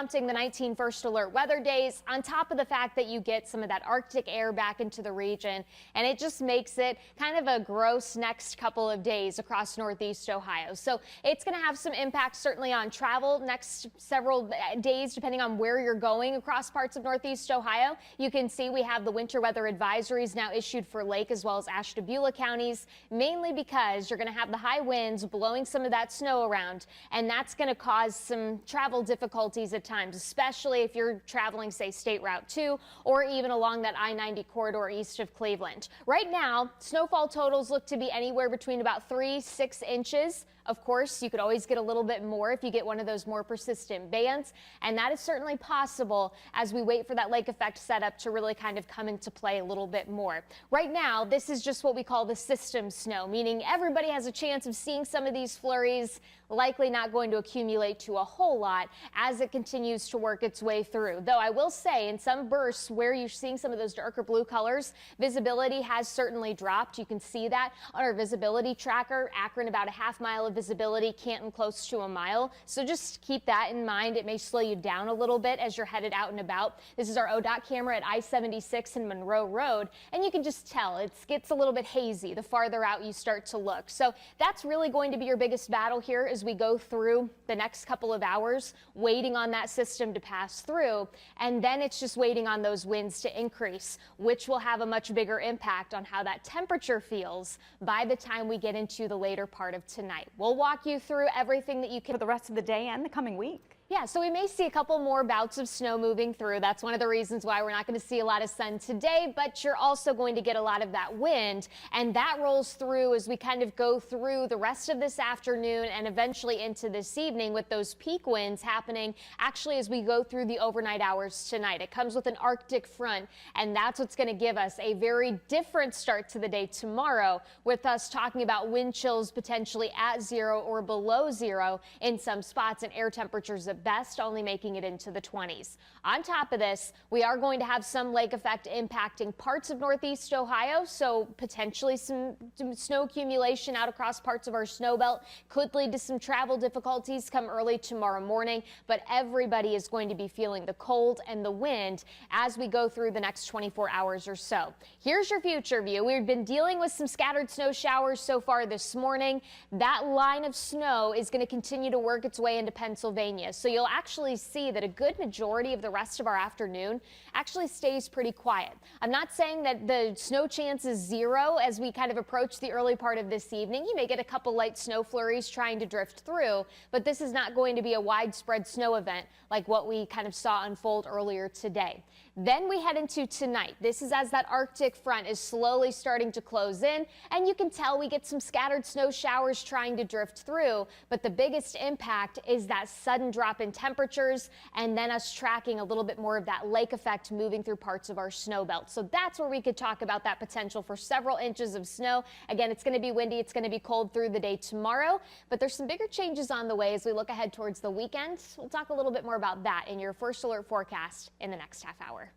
prompting the 19 first alert weather days, on top of the fact that you get some of that Arctic air back into the region, and it just makes it kind of a gross next couple of days across Northeast Ohio. So it's going to have some impact certainly on travel next several days, depending on where you're going across parts of Northeast Ohio. You can see we have the winter weather advisories now issued for Lake as well as Ashtabula counties, mainly because you're going to have the high winds blowing some of that snow around, and that's going to cause some travel difficulties at times, especially if you're traveling, say, State Route 2 or even along that I-90 corridor east of Cleveland. Right now, snowfall totals look to be anywhere between about 3-6 inches. Of course, you could always get a little bit more if you get one of those more persistent bands, and that is certainly possible as we wait for that lake effect setup to really kind of come into play a little bit more. Right now, this is just what we call the system snow, meaning everybody has a chance of seeing some of these flurries, likely not going to accumulate to a whole lot as it continues to work its way through. Though I will say in some bursts where you're seeing some of those darker blue colors, visibility has certainly dropped. You can see that on our visibility tracker. Akron about a half mile of visibility, Canton close to a mile. So just keep that in mind. It may slow you down a little bit as you're headed out and about. This is our ODOT camera at I-76 and Monroe Road, and you can just tell it gets a little bit hazy the farther out you start to look. So that's really going to be your biggest battle here as we go through the next couple of hours, waiting on that system to pass through, and then it's just waiting on those winds to increase, which will have a much bigger impact on how that temperature feels by the time we get into the later part of tonight. We'll walk you through everything that you can for the rest of the day and the coming week. Yeah, so we may see a couple more bouts of snow moving through. That's one of the reasons why we're not going to see a lot of sun today, but you're also going to get a lot of that wind, and that rolls through as we kind of go through the rest of this afternoon and eventually into this evening, with those peak winds happening actually as we go through the overnight hours tonight. It comes with an Arctic front, and that's what's going to give us a very different start to the day tomorrow, with us talking about wind chills potentially at 0 or below 0 in some spots, and air temperatures at best only making it into the 20s. On top of this, we are going to have some lake effect impacting parts of Northeast Ohio, so potentially some snow accumulation out across parts of our snow belt could lead to some travel difficulties come early tomorrow morning, but everybody is going to be feeling the cold and the wind as we go through the next 24 hours or so. Here's your future view. We've been dealing with some scattered snow showers so far this morning. That line of snow is going to continue to work its way into Pennsylvania, so you'll actually see that a good majority of the rest of our afternoon actually stays pretty quiet. I'm not saying that the snow chance is 0 as we kind of approach the early part of this evening. You may get a couple light snow flurries trying to drift through, but this is not going to be a widespread snow event like what we kind of saw unfold earlier today. Then we head into tonight. This is as that Arctic front is slowly starting to close in, and you can tell we get some scattered snow showers trying to drift through, but the biggest impact is that sudden drop in temperatures, and then us tracking a little bit more of that lake effect moving through parts of our snow belt. So that's where we could talk about that potential for several inches of snow. Again, it's going to be windy, it's going to be cold through the day tomorrow, but there's some bigger changes on the way as we look ahead towards the weekend. We'll talk a little bit more about that in your first alert forecast in the next half hour.